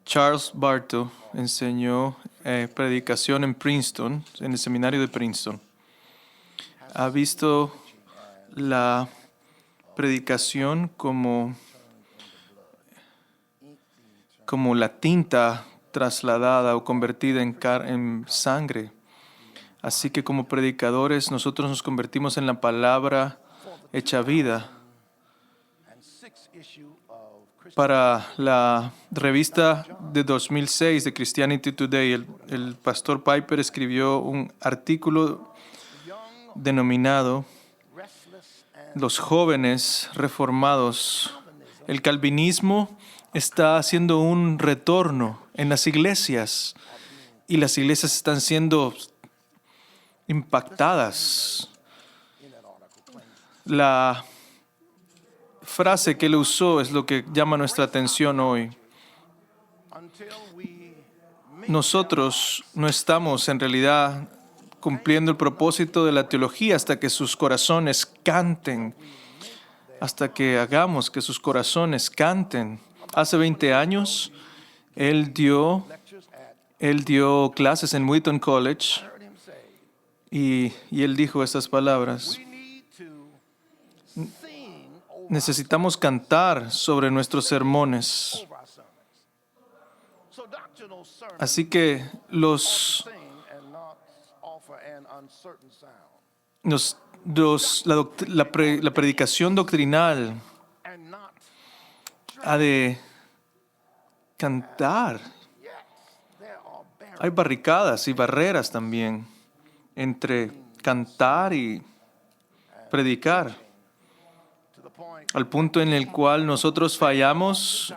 Charles Bartow enseñó predicación en Princeton, en el seminario de Princeton. Ha visto la predicación como la tinta trasladada o convertida en sangre. Así que como predicadores nosotros nos convertimos en la palabra hecha vida. Para la revista de 2006 de Christianity Today, el pastor Piper escribió un artículo denominado Los jóvenes reformados. El calvinismo está haciendo un retorno en las iglesias y las iglesias están siendo impactadas. La frase que él usó es lo que llama nuestra atención hoy. Nosotros no estamos en realidad cumpliendo el propósito de la teología hasta que sus corazones canten, hasta que hagamos que sus corazones canten. Hace 20 años, él dio clases en Wheaton College y él dijo estas palabras. Necesitamos cantar sobre nuestros sermones. Así que la predicación doctrinal ha de cantar. Hay barricadas y barreras también entre cantar y predicar, al punto en el cual nosotros fallamos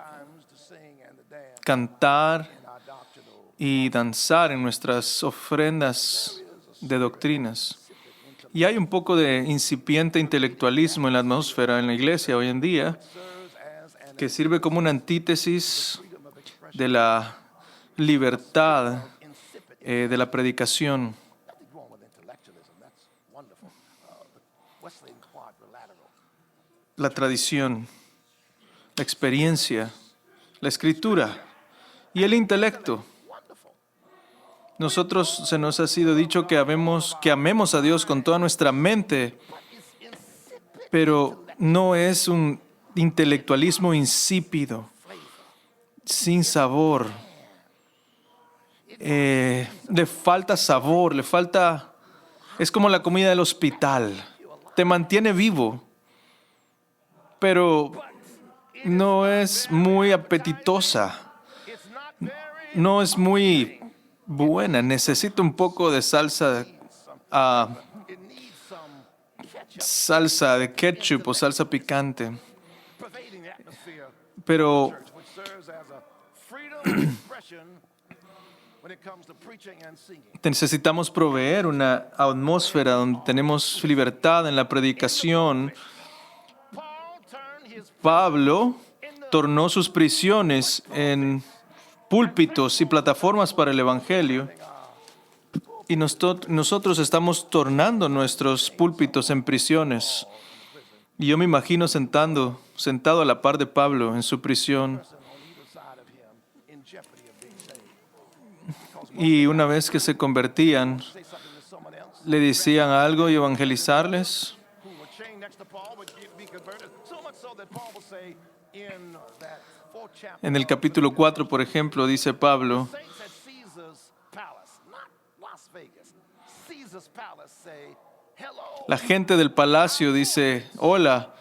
cantar y danzar en nuestras ofrendas de doctrinas. Y hay un poco de incipiente intelectualismo en la atmósfera en la iglesia hoy en día que sirve como una antítesis de la libertad de la predicación. La tradición, la experiencia, la escritura y el intelecto. Nosotros se nos ha sido dicho que amemos a Dios con toda nuestra mente, pero no es un intelectualismo insípido, sin sabor. Le falta sabor, es como la comida del hospital, te mantiene vivo, pero no es muy apetitosa, no es muy buena. Necesito un poco de salsa de ketchup o salsa picante. Pero necesitamos proveer una atmósfera donde tenemos libertad en la predicación. Pablo tornó sus prisiones en púlpitos y plataformas para el Evangelio. Y nosotros estamos tornando nuestros púlpitos en prisiones. Y yo me imagino sentado a la par de Pablo en su prisión. Y una vez que se convertían, le decían algo y evangelizarles. En el capítulo 4, por ejemplo, dice Pablo, la gente del palacio dice, hola,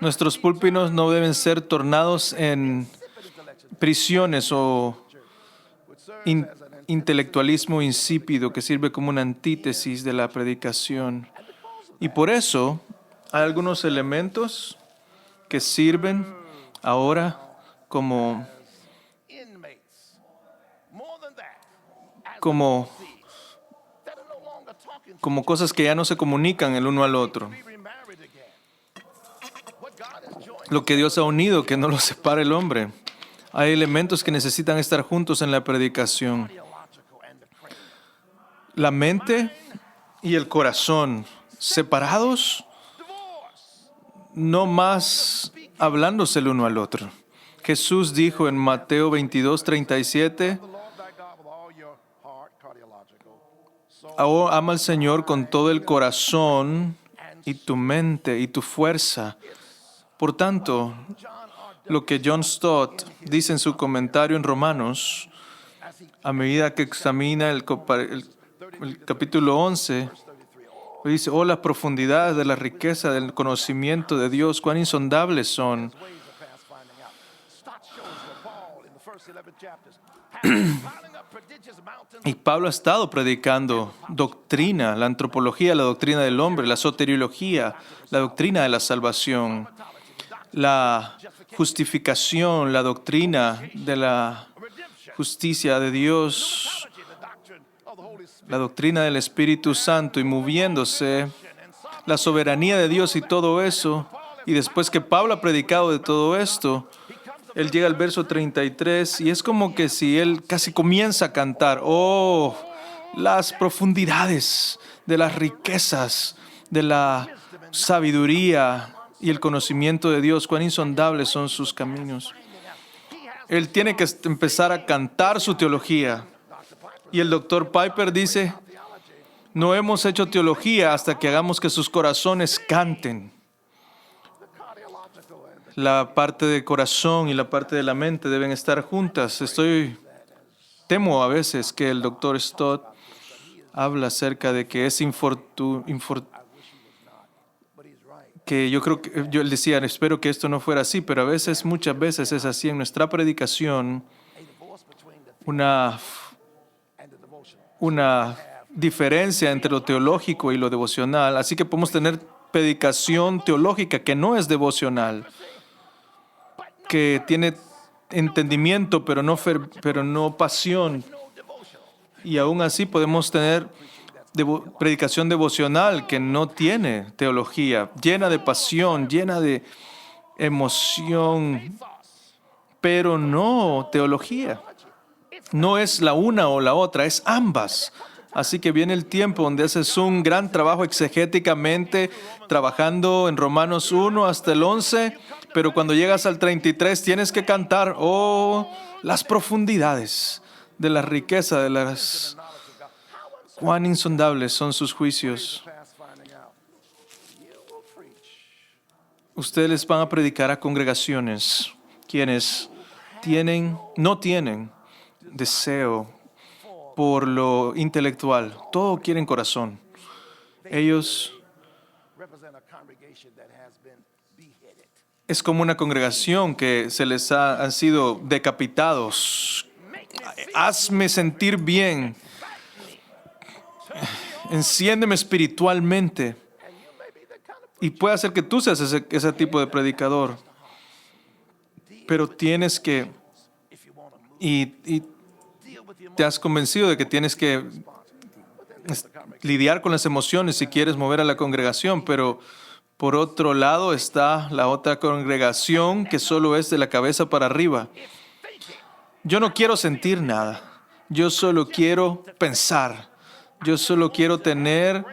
nuestros púlpitos no deben ser tornados en prisiones o intelectualismo insípido que sirve como una antítesis de la predicación. Y por eso hay algunos elementos que sirven ahora como cosas que ya no se comunican el uno al otro. Lo que Dios ha unido, que no lo separe el hombre. Hay elementos que necesitan estar juntos en la predicación. La mente y el corazón separados, no más hablándose el uno al otro. Jesús dijo en Mateo 22:37, ama al Señor con todo el corazón y tu mente y tu fuerza. Por tanto, lo que John Stott dice en su comentario en Romanos, a medida que examina el capítulo 11, dice, las profundidades de la riqueza del conocimiento de Dios, cuán insondables son. Y Pablo ha estado predicando doctrina, la antropología, la doctrina del hombre, la soteriología, la doctrina de la salvación, la justificación, la doctrina de la justicia de Dios, la doctrina del Espíritu Santo y moviéndose, la soberanía de Dios y todo eso. Y después que Pablo ha predicado de todo esto, él llega al verso 33 y es como que si él casi comienza a cantar, las profundidades de las riquezas, de la sabiduría y el conocimiento de Dios, cuán insondables son sus caminos. Él tiene que empezar a cantar su teología. Y el Dr. Piper dice, no hemos hecho teología hasta que hagamos que sus corazones canten. La parte del corazón y la parte de la mente deben estar juntas. Temo a veces que el Dr. Stott habla acerca de que es que yo creo que yo decía, espero que esto no fuera así, pero muchas veces es así en nuestra predicación, una diferencia entre lo teológico y lo devocional. Así que podemos tener predicación teológica que no es devocional, que tiene entendimiento pero no pasión. Y aún así podemos tener predicación devocional que no tiene teología, llena de pasión, llena de emoción, pero no teología. No es la una o la otra, es ambas. Así que viene el tiempo donde haces un gran trabajo exegéticamente, trabajando en Romanos 1 hasta el 11, pero cuando llegas al 33 tienes que cantar, las profundidades de la riqueza, cuán insondables son sus juicios. Ustedes van a predicar a congregaciones quienes no tienen deseo por lo intelectual. Todo quieren corazón. Ellos es como una congregación que se les han sido decapitados. Hazme sentir bien. Enciéndeme espiritualmente. Y puede ser que tú seas ese tipo de predicador. Pero tienes que... Y te has convencido de que tienes que lidiar con las emociones si quieres mover a la congregación, pero por otro lado está la otra congregación que solo es de la cabeza para arriba. Yo no quiero sentir nada. Yo solo quiero pensar. Yo solo quiero tener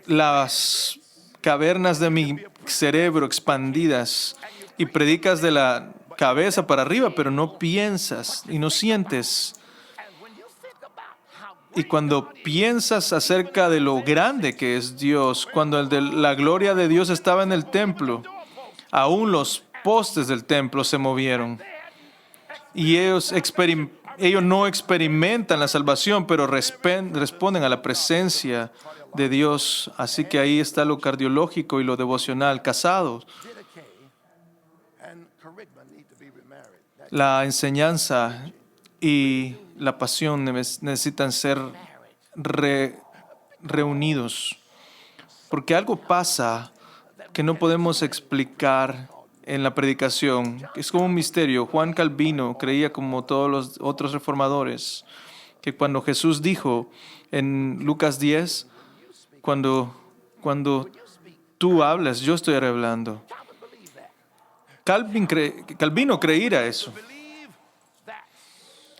las cavernas de mi cerebro expandidas, y predicas de la cabeza para arriba, pero no piensas y no sientes. Y cuando piensas acerca de lo grande que es Dios, cuando la gloria de Dios estaba en el templo, aún los postes del templo se movieron. Y ellos no experimentan la salvación, pero responden a la presencia de Dios. Así que ahí está lo cardiológico y lo devocional, casados. La enseñanza y la pasión necesitan ser reunidos, porque algo pasa que no podemos explicar en la predicación. Es como un misterio. Juan Calvino creía, como todos los otros reformadores, que cuando Jesús dijo en Lucas 10, cuando tú hablas, yo estoy hablando. Calvino creía eso.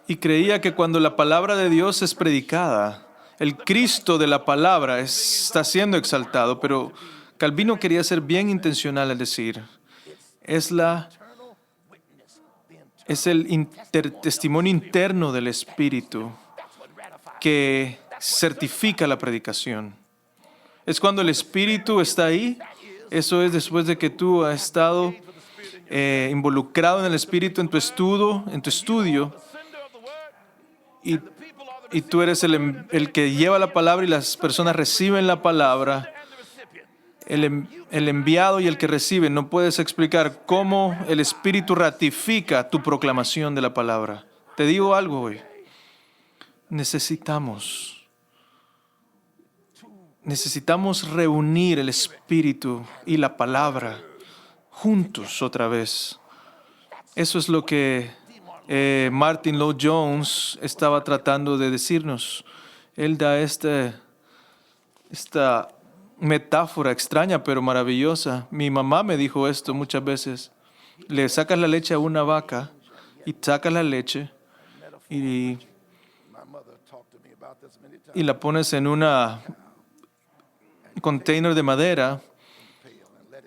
Y creía que cuando la palabra de Dios es predicada, el Cristo de la palabra está siendo exaltado. Pero Calvino quería ser bien intencional al decir, es la Es el testimonio interno del Espíritu que certifica la predicación. Es cuando el Espíritu está ahí. Eso es después de que tú has estado involucrado en el Espíritu en tu estudio y tú eres el que lleva la palabra y las personas reciben la palabra. El enviado y el que recibe. No puedes explicar cómo el Espíritu ratifica tu proclamación de la palabra. Te digo algo hoy. Necesitamos reunir el Espíritu y la palabra juntos otra vez. Eso es lo que Martin Lloyd-Jones estaba tratando de decirnos. Él da esta metáfora extraña pero maravillosa. Mi mamá me dijo esto muchas veces. Le sacas la leche a una vaca y sacas la leche y la pones en una container de madera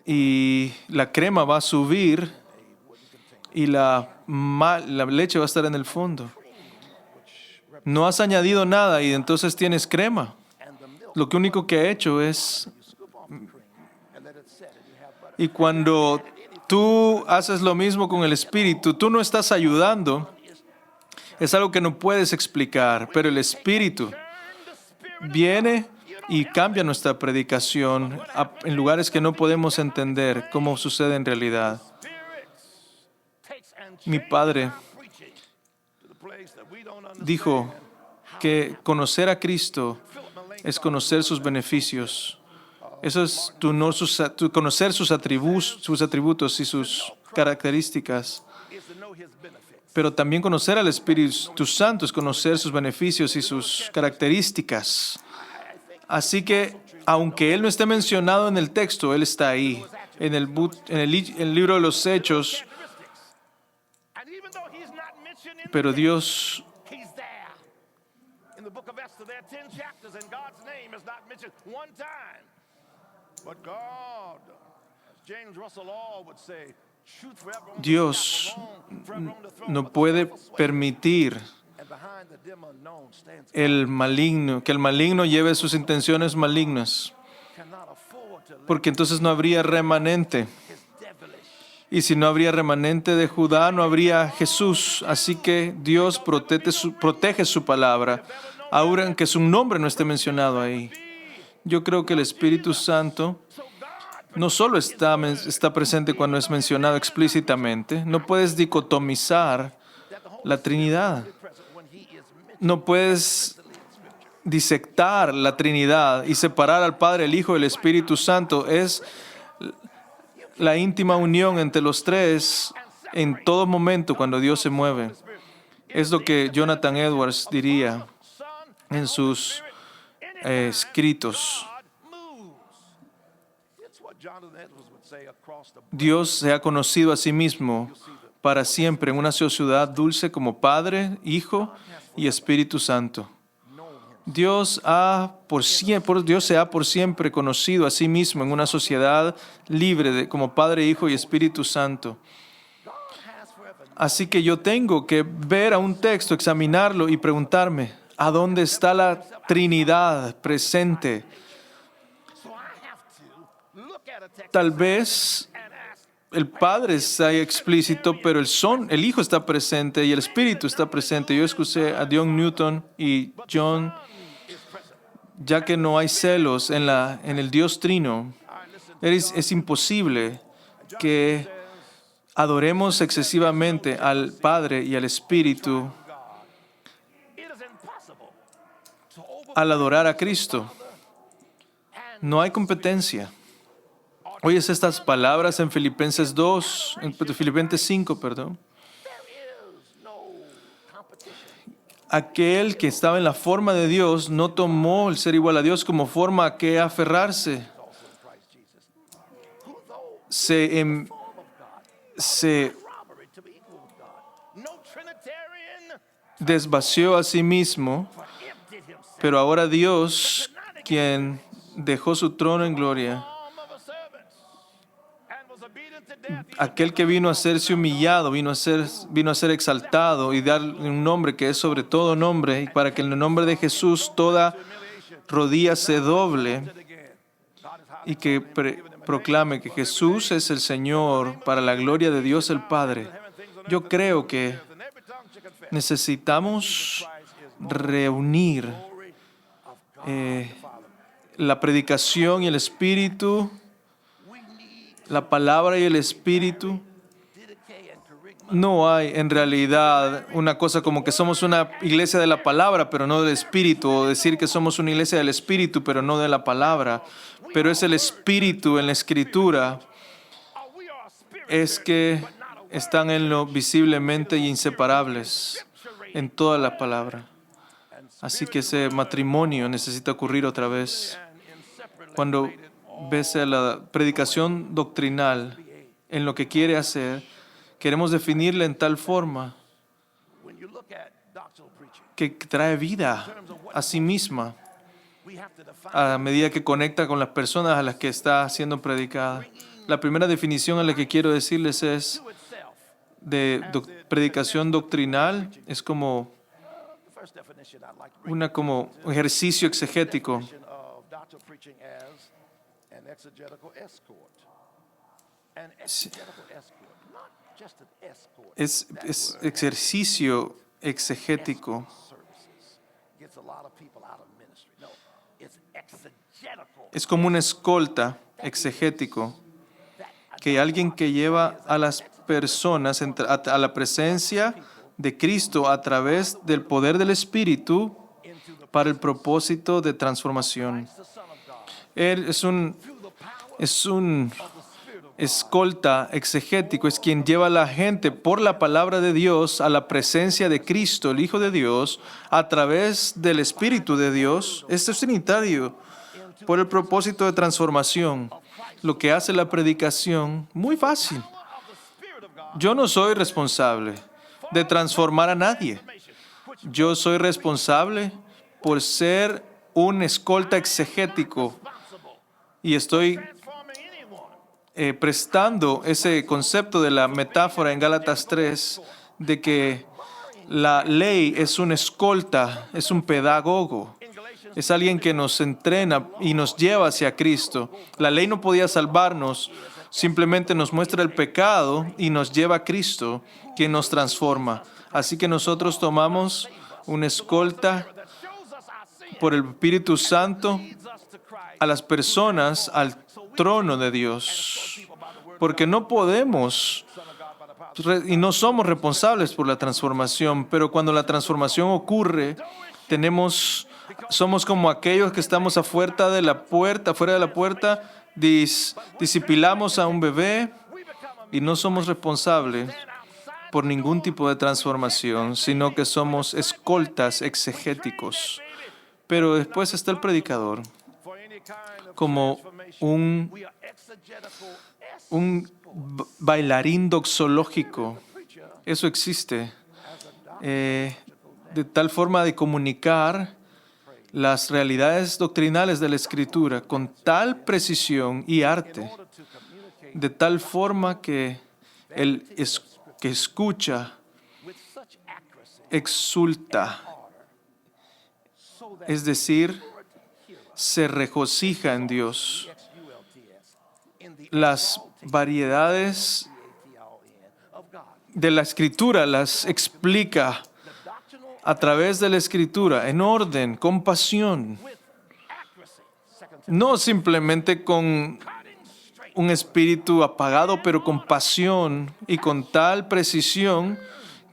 y la crema va a subir y la leche va a estar en el fondo. No has añadido nada y entonces tienes crema. Lo único que he hecho es... Y cuando tú haces lo mismo con el Espíritu, tú no estás ayudando. Es algo que no puedes explicar, pero el Espíritu viene y cambia nuestra predicación en lugares que no podemos entender cómo sucede en realidad. Mi padre dijo que conocer a Cristo es conocer sus beneficios. Eso es conocer sus atributos y sus características. Pero también conocer al Espíritu Santo es conocer sus beneficios y sus características. Así que, aunque Él no esté mencionado en el texto, Él está ahí. En el libro de los Hechos. Pero Dios... Dios no puede permitir que el maligno lleve sus intenciones malignas, porque entonces no habría remanente. Y si no habría remanente de Judá, no habría Jesús. Así que Dios protege su palabra, aunque su nombre no esté mencionado ahí. Yo creo que el Espíritu Santo no solo está presente cuando es mencionado explícitamente. No puedes dicotomizar la Trinidad. No puedes disectar la Trinidad y separar al Padre, el Hijo y el Espíritu Santo. Es la íntima unión entre los tres en todo momento cuando Dios se mueve. Es lo que Jonathan Edwards diría en sus escritos. Dios se ha conocido a sí mismo para siempre en una sociedad dulce como Padre, Hijo y Espíritu Santo. Dios se ha por siempre conocido a sí mismo en una sociedad libre como Padre, Hijo y Espíritu Santo. Así que yo tengo que ver a un texto, examinarlo y preguntarme, ¿a dónde está la Trinidad presente? Tal vez el Padre está explícito, pero el Hijo está presente y el Espíritu está presente. Yo escuché a John Newton y John, ya que no hay celos en el Dios Trino, es imposible que adoremos excesivamente al Padre y al Espíritu al adorar a Cristo. No hay competencia. Oyes estas palabras en Filipenses 5, perdón. Aquel que estaba en la forma de Dios no tomó el ser igual a Dios como forma a que aferrarse. Se desvació a sí mismo, pero ahora Dios, quien dejó su trono en gloria, aquel que vino a serse humillado, vino a ser exaltado y darle un nombre que es sobre todo nombre, y para que en el nombre de Jesús toda rodilla se doble y que proclame que Jesús es el Señor para la gloria de Dios el Padre. Yo creo que necesitamos reunir la predicación y el Espíritu, la palabra y el Espíritu. No hay en realidad una cosa como que somos una iglesia de la palabra, pero no del Espíritu, o decir que somos una iglesia del Espíritu, pero no de la palabra. Pero es el Espíritu en la Escritura, es que están en lo visiblemente y inseparables en toda la palabra. Así que ese matrimonio necesita ocurrir otra vez. Cuando ves a la predicación doctrinal en lo que quiere hacer, queremos definirla en tal forma que trae vida a sí misma a medida que conecta con las personas a las que está siendo predicada. La primera definición a la que quiero decirles es de predicación doctrinal, es como un ejercicio exegético. Es ejercicio exegético. Es como una escolta exegético, que alguien que lleva a las personas a la presencia de Cristo a través del poder del Espíritu para el propósito de transformación. Él es un escolta exegético, es quien lleva a la gente por la palabra de Dios a la presencia de Cristo, el Hijo de Dios, a través del Espíritu de Dios. Este es trinitario por el propósito de transformación. Lo que hace la predicación, muy fácil. Yo no soy responsable de transformar a nadie. Yo soy responsable por ser un escolta exegético y estoy prestando ese concepto de la metáfora en Gálatas 3 de que la ley es un escolta, es un pedagogo. Es alguien que nos entrena y nos lleva hacia Cristo. La ley no podía salvarnos, simplemente nos muestra el pecado y nos lleva a Cristo, quien nos transforma. Así que nosotros tomamos una escolta por el Espíritu Santo a las personas al trono de Dios, porque no podemos y no somos responsables por la transformación, pero cuando la transformación ocurre, somos como aquellos que estamos afuera de la puerta, discipulamos a un bebé y no somos responsables por ningún tipo de transformación, sino que somos escoltas exegéticos. Pero después está el predicador, como un bailarín doxológico. Eso existe, de tal forma de comunicar las realidades doctrinales de la Escritura con tal precisión y arte, de tal forma que el que escucha exulta, es decir, se regocija en Dios. Las variedades de la Escritura las explica a través de la Escritura, en orden, con pasión. No simplemente con un espíritu apagado, pero con pasión y con tal precisión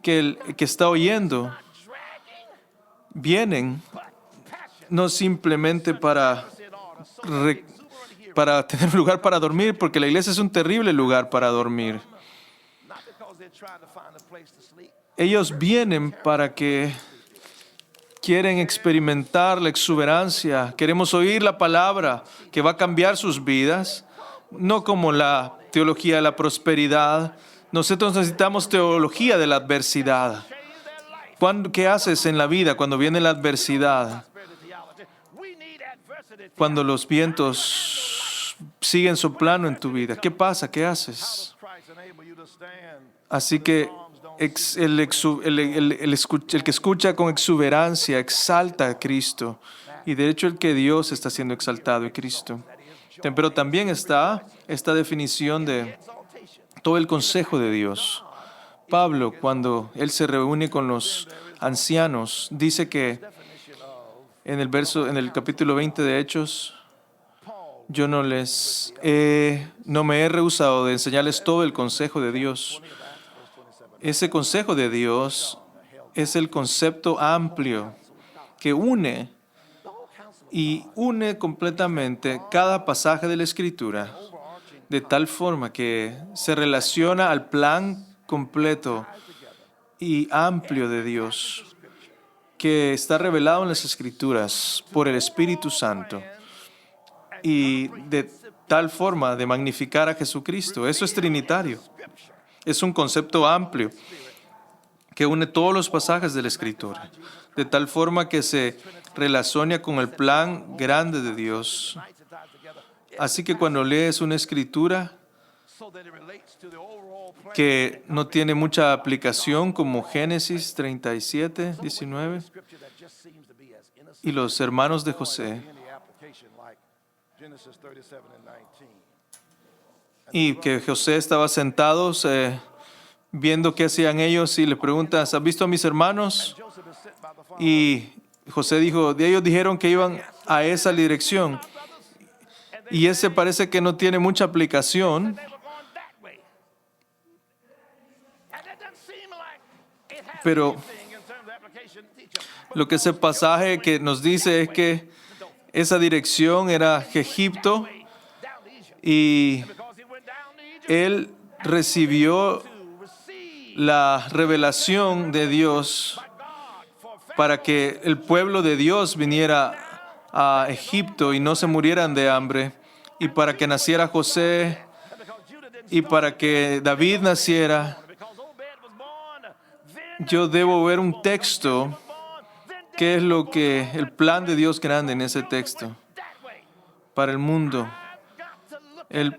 que el que está oyendo vienen no simplemente para tener un lugar para dormir, porque la iglesia es un terrible lugar para dormir. Ellos vienen para que quieren experimentar la exuberancia. Queremos oír la palabra que va a cambiar sus vidas, no como la teología de la prosperidad. Nosotros necesitamos teología de la adversidad. ¿Qué haces en la vida cuando viene la adversidad? Cuando los vientos siguen soplando en tu vida, ¿qué pasa? ¿Qué haces? Así que el que escucha con exuberancia exalta a Cristo. Y de hecho el que Dios está siendo exaltado es Cristo. Pero también está esta definición de todo el consejo de Dios. Pablo, cuando él se reúne con los ancianos, dice que en el capítulo 20 de Hechos, yo no me he rehusado de enseñarles todo el consejo de Dios. Ese consejo de Dios es el concepto amplio que une completamente cada pasaje de la Escritura de tal forma que se relaciona al plan completo y amplio de Dios que está revelado en las Escrituras por el Espíritu Santo y de tal forma de magnificar a Jesucristo. Eso es trinitario. Es un concepto amplio que une todos los pasajes de la Escritura, de tal forma que se relaciona con el plan grande de Dios. Así que cuando lees una Escritura que no tiene mucha aplicación, como Génesis 37, 19, y los hermanos de José, y que José estaba sentado viendo qué hacían ellos y le preguntas, ¿has visto a mis hermanos? Y José dijo, ellos dijeron que iban a esa dirección. Y ese parece que no tiene mucha aplicación, pero lo que ese pasaje que nos dice es que esa dirección era Egipto y él recibió la revelación de Dios para que el pueblo de Dios viniera a Egipto y no se murieran de hambre, y para que naciera José y para que David naciera. Yo debo ver un texto, qué es lo que el plan de Dios grande en ese texto para el mundo, el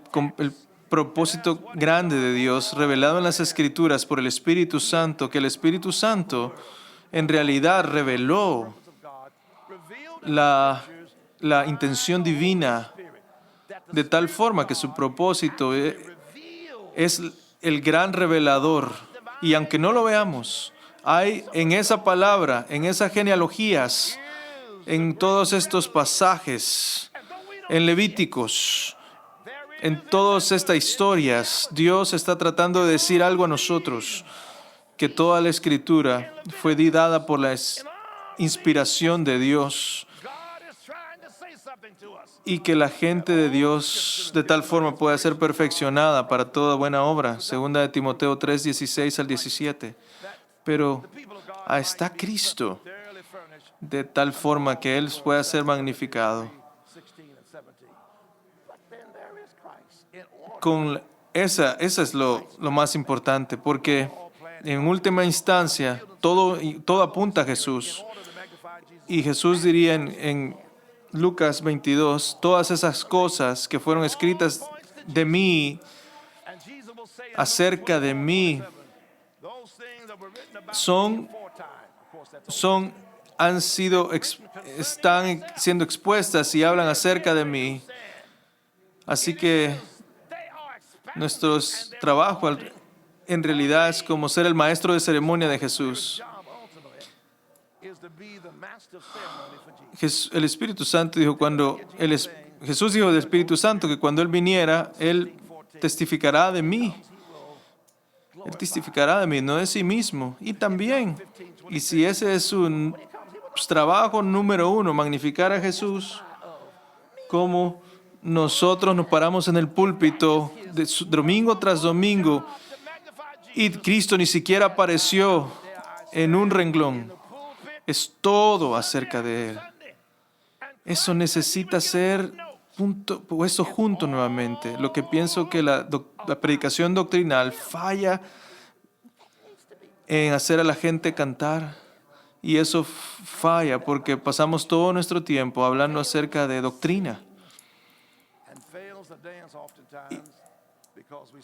propósito grande de Dios revelado en las Escrituras por el Espíritu Santo, que el Espíritu Santo en realidad reveló la intención divina de tal forma que su propósito es el gran revelador. Y aunque no lo veamos, hay en esa palabra, en esas genealogías, en todos estos pasajes, en Levíticos, en todas estas historias, Dios está tratando de decir algo a nosotros, que toda la Escritura fue dada por la inspiración de Dios y que la gente de Dios de tal forma pueda ser perfeccionada para toda buena obra. Segunda de Timoteo 3, 16 al 17. Pero está Cristo de tal forma que Él pueda ser magnificado. Esa es lo más importante, porque en última instancia todo apunta a Jesús. Y Jesús diría en Lucas 22, todas esas cosas que fueron escritas de mí, acerca de mí, están siendo expuestas y hablan acerca de mí. Así que nuestro trabajo en realidad es como ser el maestro de ceremonia de Jesús. El Espíritu Santo dijo Jesús dijo del Espíritu Santo que cuando Él viniera, Él testificará de mí. Él testificará de mí, no de sí mismo. Y también, y si ese es su trabajo número uno, magnificar a Jesús, como nosotros nos paramos en el púlpito domingo tras domingo y Cristo ni siquiera apareció en un renglón. Es todo acerca de Él. Eso necesita ser puesto junto nuevamente. Lo que pienso que la predicación doctrinal falla en hacer a la gente cantar. Y eso falla porque pasamos todo nuestro tiempo hablando acerca de doctrina.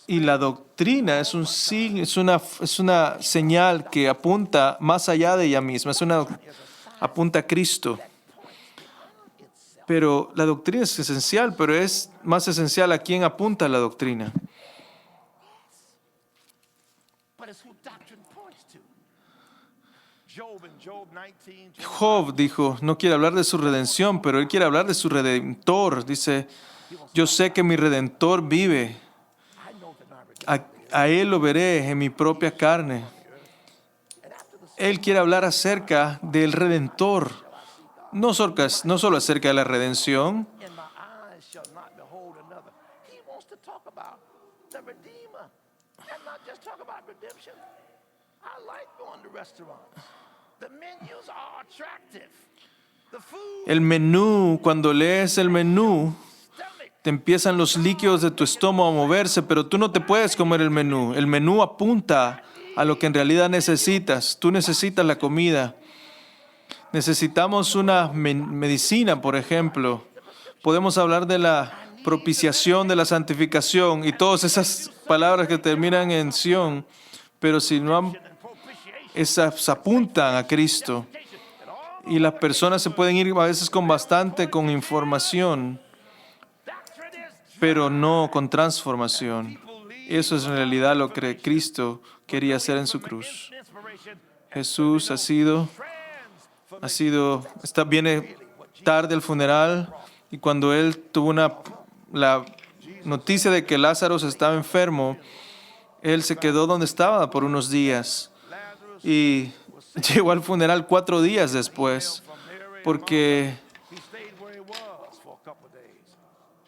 Y la doctrina es es una señal que apunta más allá de ella misma, apunta a Cristo. Pero la doctrina es esencial, pero es más esencial a quién apunta la doctrina. Job dijo, no quiere hablar de su redención, pero él quiere hablar de su Redentor. Dice, yo sé que mi Redentor vive. A él lo veré en mi propia carne. Él quiere hablar acerca del Redentor, no solo acerca de la redención. El menú, cuando lees el menú, te empiezan los líquidos de tu estómago a moverse, pero tú no te puedes comer el menú. El menú apunta a lo que en realidad necesitas. Tú necesitas la comida. Necesitamos una medicina, por ejemplo. Podemos hablar de la propiciación, de la santificación y todas esas palabras que terminan en ción, pero si no esas apuntan a Cristo. Y las personas se pueden ir a veces con información, pero no con transformación. Eso es en realidad lo que Cristo quería hacer en su cruz. Jesús viene tarde al funeral, y cuando él tuvo la noticia de que Lázaro estaba enfermo, él se quedó donde estaba por unos días y llegó al funeral 4 días después, porque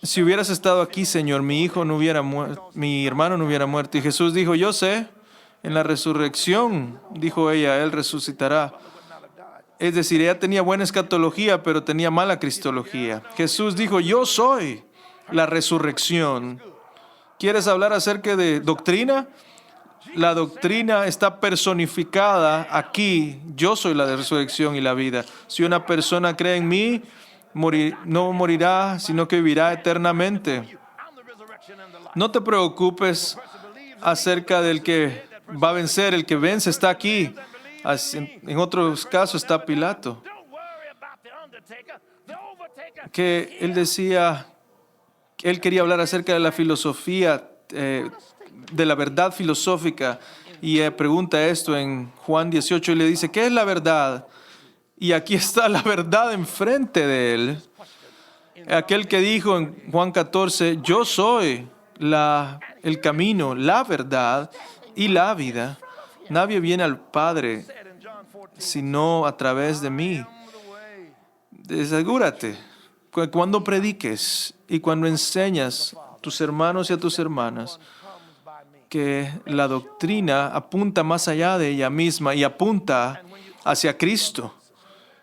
si hubieras estado aquí, Señor, mi hermano no hubiera muerto. Y Jesús dijo, yo sé, en la resurrección, dijo ella, él resucitará. Es decir, ella tenía buena escatología, pero tenía mala cristología. Jesús dijo, yo soy la resurrección. ¿Quieres hablar acerca de doctrina? La doctrina está personificada aquí. Yo soy la resurrección y la vida. Si una persona cree en mí, no morirá, sino que vivirá eternamente. No te preocupes acerca del que va a vencer. El que vence está aquí. En otros casos está Pilato, que él decía, él quería hablar acerca de la filosofía, de la verdad filosófica, y pregunta esto en Juan 18 y le dice, ¿qué es la verdad? Y aquí está la verdad enfrente de él. Aquel que dijo en Juan 14, yo soy el camino, la verdad y la vida. Nadie viene al Padre sino a través de mí. Asegúrate, cuando prediques y cuando enseñas a tus hermanos y a tus hermanas, que la doctrina apunta más allá de ella misma y apunta hacia Cristo.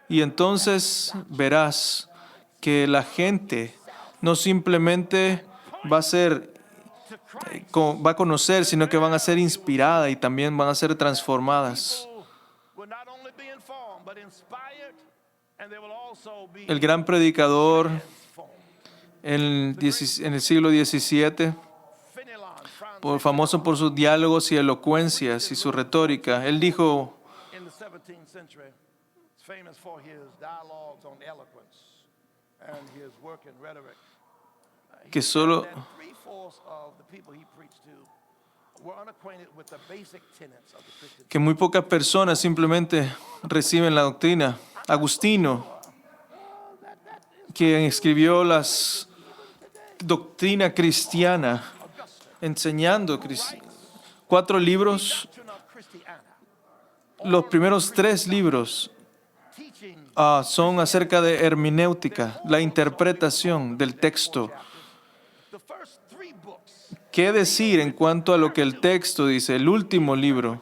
Y entonces verás que la gente no simplemente va a conocer, sino que van a ser inspiradas y también van a ser transformadas. El gran predicador en el siglo XVII, famoso por sus diálogos y elocuencias y su retórica, él dijo que muy pocas personas simplemente reciben la doctrina. Agustino, quien escribió la doctrina cristiana, enseñando 4 libros, los primeros 3 libros son acerca de hermenéutica, la interpretación del texto. ¿Qué decir en cuanto a lo que el texto dice? El último libro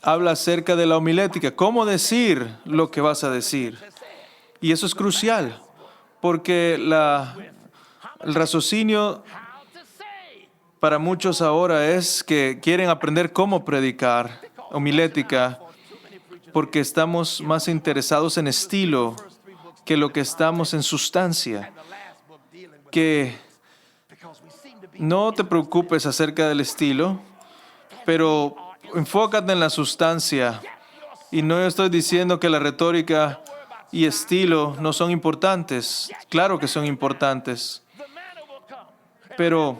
habla acerca de la homilética. ¿Cómo decir lo que vas a decir? Y eso es crucial, porque el raciocinio para muchos ahora es que quieren aprender cómo predicar homilética, porque estamos más interesados en estilo que lo que estamos en sustancia. Que No te preocupes acerca del estilo, pero enfócate en la sustancia. Y no estoy diciendo que la retórica y estilo no son importantes. Claro que son importantes. Pero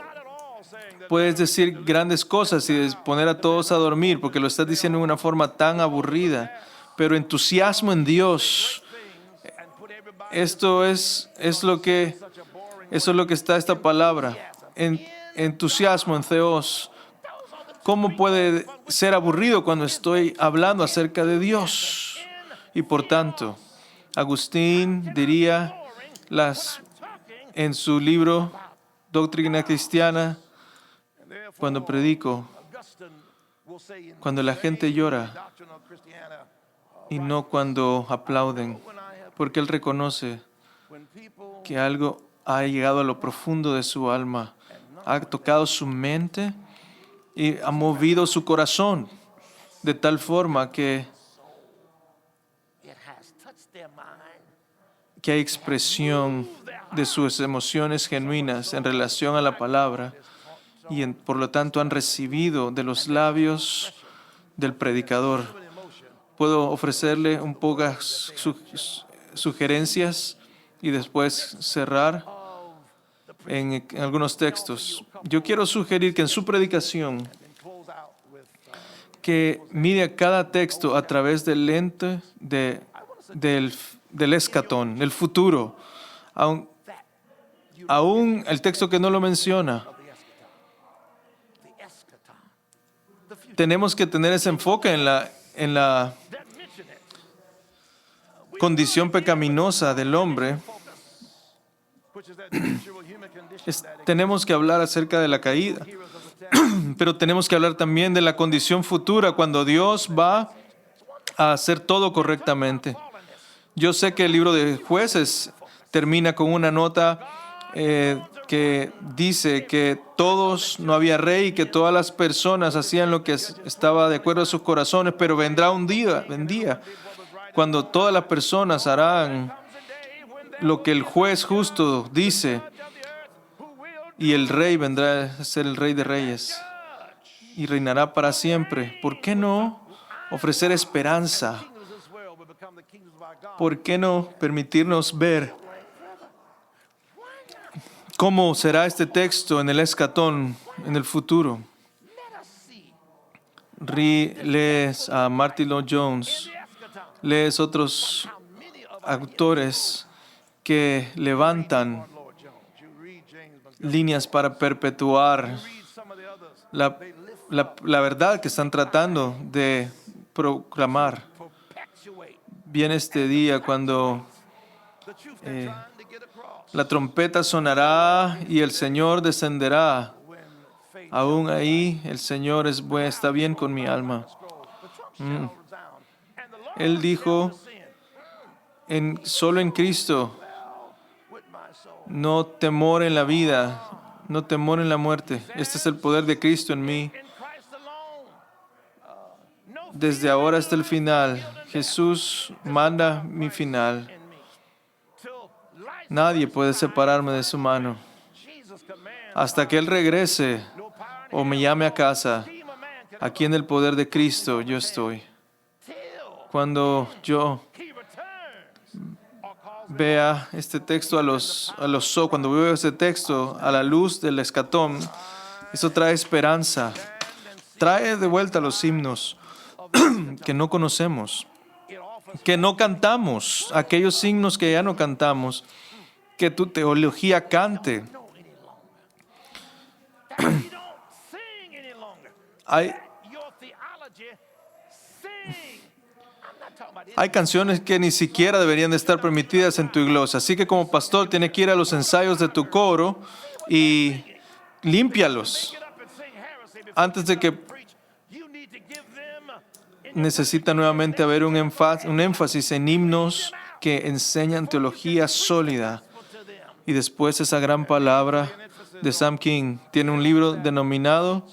puedes decir grandes cosas y poner a todos a dormir porque lo estás diciendo de una forma tan aburrida. Pero entusiasmo en Dios. Eso es lo que está esta palabra. Entusiasmo en Theos. ¿Cómo puede ser aburrido cuando estoy hablando acerca de Dios? Y por tanto, Agustín diría en su libro Doctrina Cristiana, cuando predico, cuando la gente llora y no cuando aplauden, porque él reconoce que algo ha llegado a lo profundo de su alma, ha tocado su mente y ha movido su corazón de tal forma que hay expresión de sus emociones genuinas en relación a la palabra y por lo tanto han recibido de los labios del predicador. Puedo ofrecerle un pocas sugerencias y después cerrar en algunos textos. Yo quiero sugerir que en su predicación que mire cada texto a través del lente del escatón, del futuro. Aún el texto que no lo menciona. Tenemos que tener ese enfoque en la condición pecaminosa del hombre. Tenemos que hablar acerca de la caída, pero tenemos que hablar también de la condición futura cuando Dios va a hacer todo correctamente. Yo sé que el libro de Jueces termina con una nota que dice que no había rey, que todas las personas hacían lo que estaba de acuerdo a sus corazones, pero vendrá un día cuando todas las personas harán lo que el juez justo dice y el rey vendrá a ser el rey de reyes y reinará para siempre. ¿Por qué no ofrecer esperanza? ¿Por qué no permitirnos ver cómo será este texto en el escatón, en el futuro? Lees a Martin Lloyd-Jones, lees otros autores que levantan líneas para perpetuar la verdad que están tratando de proclamar. Viene este día cuando la trompeta sonará y el Señor descenderá. Aún ahí el Señor está bien con mi alma. Él dijo, solo en Cristo, no temor en la vida, no temor en la muerte. Este es el poder de Cristo en mí. Desde ahora hasta el final, Jesús manda mi final. Nadie puede separarme de su mano. Hasta que Él regrese o me llame a casa, aquí en el poder de Cristo yo estoy. Cuando yo vea este texto cuando veo este texto a la luz del escatón, eso trae esperanza. Trae de vuelta los himnos que no conocemos, que no cantamos, aquellos himnos que ya no cantamos, que tu teología cante. Hay canciones que ni siquiera deberían de estar permitidas en tu iglesia. Así que como pastor tienes que ir a los ensayos de tu coro y límpialos. Antes de que necesita nuevamente haber un énfasis en himnos que enseñan teología sólida. Y después esa gran palabra de Sam King tiene un libro denominado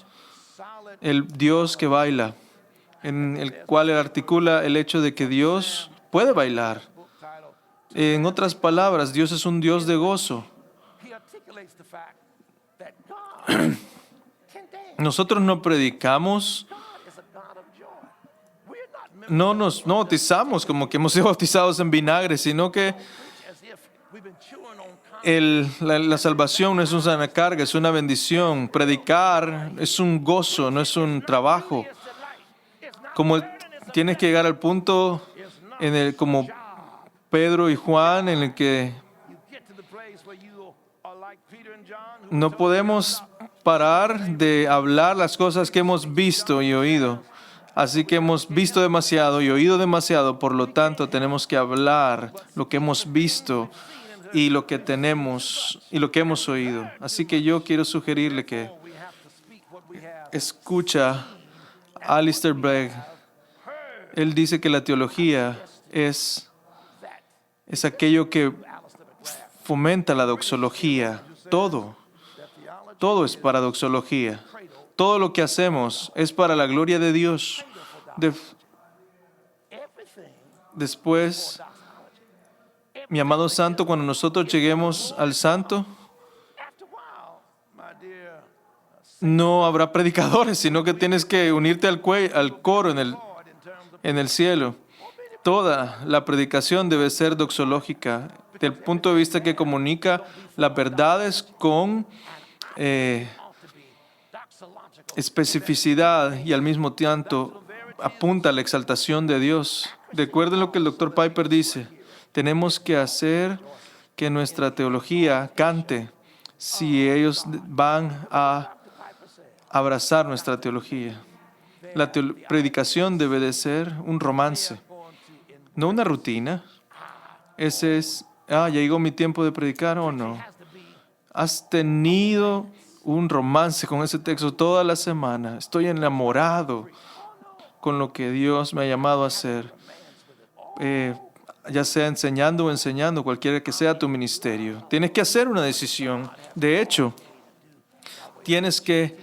El Dios que baila, en el cual él articula el hecho de que Dios puede bailar. En otras palabras, Dios es un Dios de gozo. Nosotros no predicamos, no nos bautizamos como que hemos sido bautizados en vinagre, sino que la salvación no es una carga, es una bendición. Predicar es un gozo, no es un trabajo. Como tienes que llegar al punto como Pedro y Juan, en el que no podemos parar de hablar las cosas que hemos visto y oído. Así que hemos visto demasiado y oído demasiado, por lo tanto tenemos que hablar lo que hemos visto y lo que tenemos y lo que hemos oído. Así que yo quiero sugerirle que escucha a Alistair Begg. Él dice que la teología es aquello que fomenta la doxología. Todo es para doxología. Todo lo que hacemos es para la gloria de Dios. Después, mi amado santo, cuando nosotros lleguemos al santo, no habrá predicadores, sino que tienes que unirte al coro en el cielo. Toda la predicación debe ser doxológica, del punto de vista que comunica las verdades con especificidad y al mismo tiempo apunta a la exaltación de Dios. Recuerden lo que el Dr. Piper dice. Tenemos que hacer que nuestra teología cante si ellos van a abrazar nuestra teología. La predicación debe de ser un romance, no una rutina. Ese es, ya llegó mi tiempo de predicar o no. Has tenido un romance con ese texto toda la semana. Estoy enamorado con lo que Dios me ha llamado a hacer. Ya sea enseñando o enseñando, cualquiera que sea tu ministerio. Tienes que hacer una decisión. De hecho, tienes que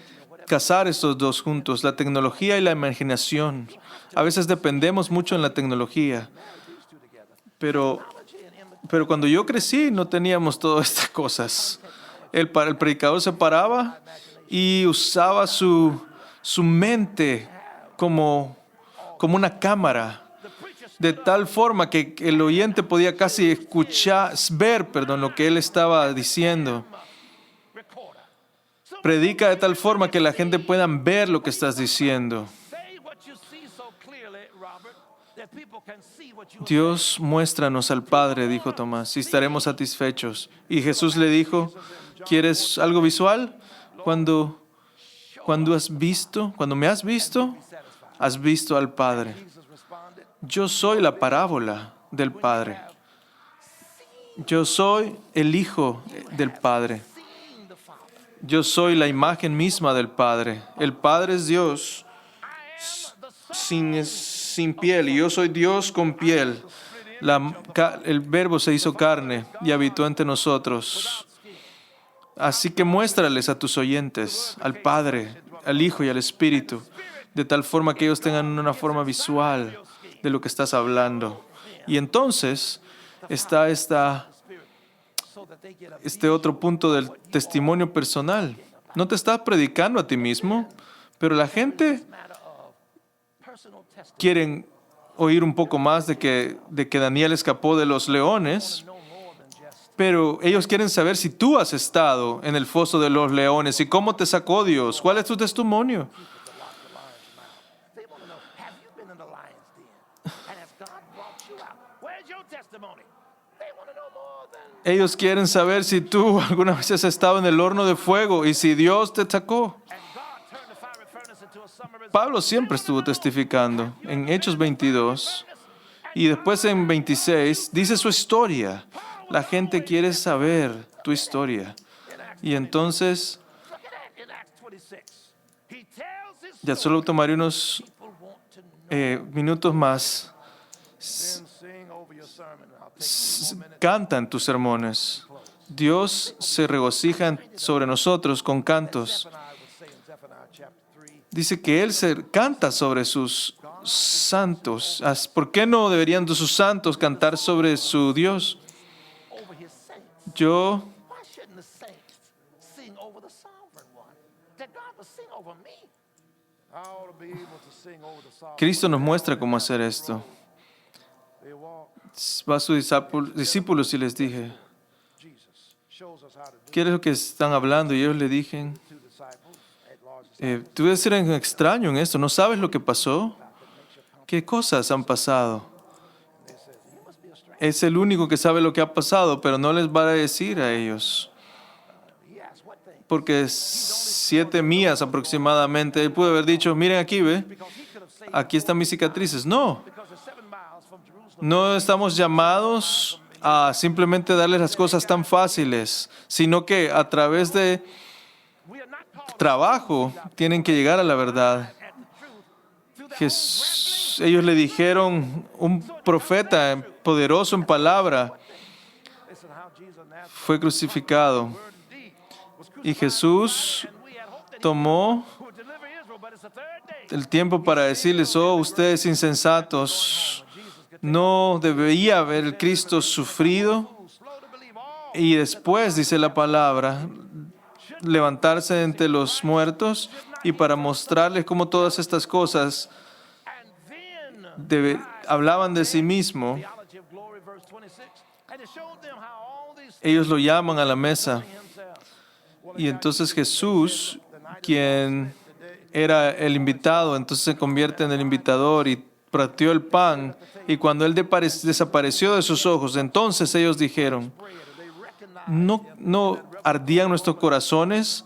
casar estos dos juntos, la tecnología y la imaginación. A veces dependemos mucho en la tecnología, pero cuando yo crecí no teníamos todas estas cosas. El predicador se paraba y usaba su mente como una cámara, de tal forma que el oyente podía casi ver lo que él estaba diciendo. Predica de tal forma que la gente pueda ver lo que estás diciendo. Dios, muéstranos al Padre, dijo Tomás, y estaremos satisfechos. Y Jesús le dijo, ¿quieres algo visual? Cuando me has visto al Padre. Yo soy la parábola del Padre. Yo soy el Hijo del Padre. Yo soy la imagen misma del Padre. El Padre es Dios sin piel y yo soy Dios con piel. El Verbo se hizo carne y habitó entre nosotros. Así que muéstrales a tus oyentes, al Padre, al Hijo y al Espíritu, de tal forma que ellos tengan una forma visual de lo que estás hablando. Y entonces está este otro punto del testimonio personal. No te estás predicando a ti mismo, pero la gente quiere oír un poco más de que Daniel escapó de los leones, pero ellos quieren saber si tú has estado en el foso de los leones y cómo te sacó Dios. ¿Cuál es tu testimonio? Ellos quieren saber si tú alguna vez has estado en el horno de fuego y si Dios te sacó. Pablo siempre estuvo testificando en Hechos 22 y después en 26 dice su historia. La gente quiere saber tu historia. Y entonces, ya solo tomaré unos minutos más. Canta en tus sermones. Dios se regocija sobre nosotros con cantos. Dice que Él canta sobre sus santos. ¿Por qué no deberían sus santos cantar sobre su Dios? Cristo nos muestra cómo hacer esto. Va a sus discípulos y les dije, ¿qué es lo que están hablando? Y ellos le dijeron, tú debes ser un extraño en esto, ¿no sabes lo que pasó? ¿Qué cosas han pasado? Es el único que sabe lo que ha pasado, pero no les va a decir a ellos. Porque 7 millas aproximadamente, él pudo haber dicho, miren aquí, ve, aquí están mis cicatrices. No, no estamos llamados a simplemente darles las cosas tan fáciles, sino que a través de trabajo tienen que llegar a la verdad. Ellos le dijeron, un profeta poderoso en palabra fue crucificado. Y Jesús tomó el tiempo para decirles, oh, ustedes insensatos, no debería haber el Cristo sufrido y después, dice la palabra, levantarse de entre los muertos, y para mostrarles cómo todas estas cosas hablaban de sí mismo. Ellos lo llaman a la mesa. Y entonces Jesús, quien era el invitado, entonces se convierte en el invitador y partió el pan. Y cuando él desapareció de sus ojos, entonces ellos dijeron, ¿no ardían nuestros corazones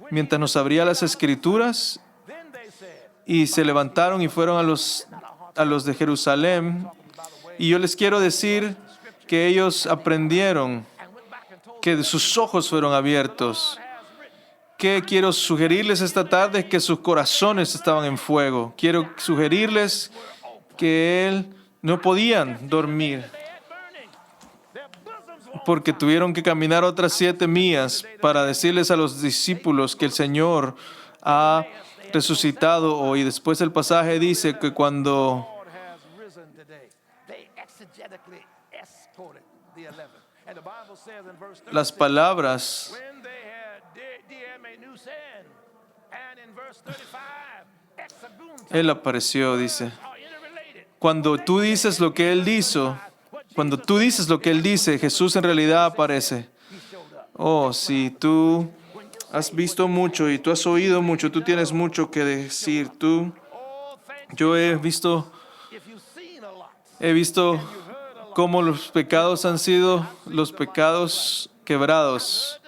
mientras nos abría las Escrituras? Y se levantaron y fueron a los de Jerusalén. Y yo les quiero decir que ellos aprendieron, que sus ojos fueron abiertos. ¿Qué quiero sugerirles esta tarde? Es que sus corazones estaban en fuego. Quiero sugerirles que no podían dormir porque tuvieron que caminar otras 7 millas para decirles a los discípulos que el Señor ha resucitado hoy. Después el pasaje dice que cuando las palabras Él apareció, dice. Cuando tú dices lo que Él hizo, cuando tú dices lo que Él dice, Jesús en realidad aparece. Oh, si tú has visto mucho y tú has oído mucho, tú tienes mucho que decir. Yo he visto cómo los pecados han sido los pecados quebrados.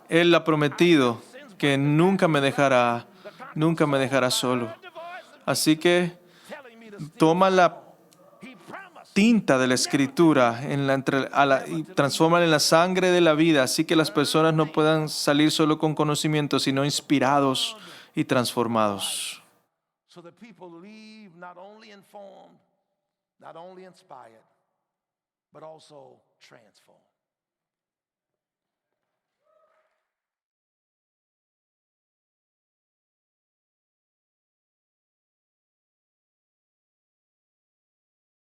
Él ha prometido que nunca me dejará solo. Así que toma la tinta de la Escritura y transfórmala en la sangre de la vida, así que las personas no puedan salir solo con conocimiento, sino inspirados y transformados. So that people leave not only informed, not only inspired, but also transformed.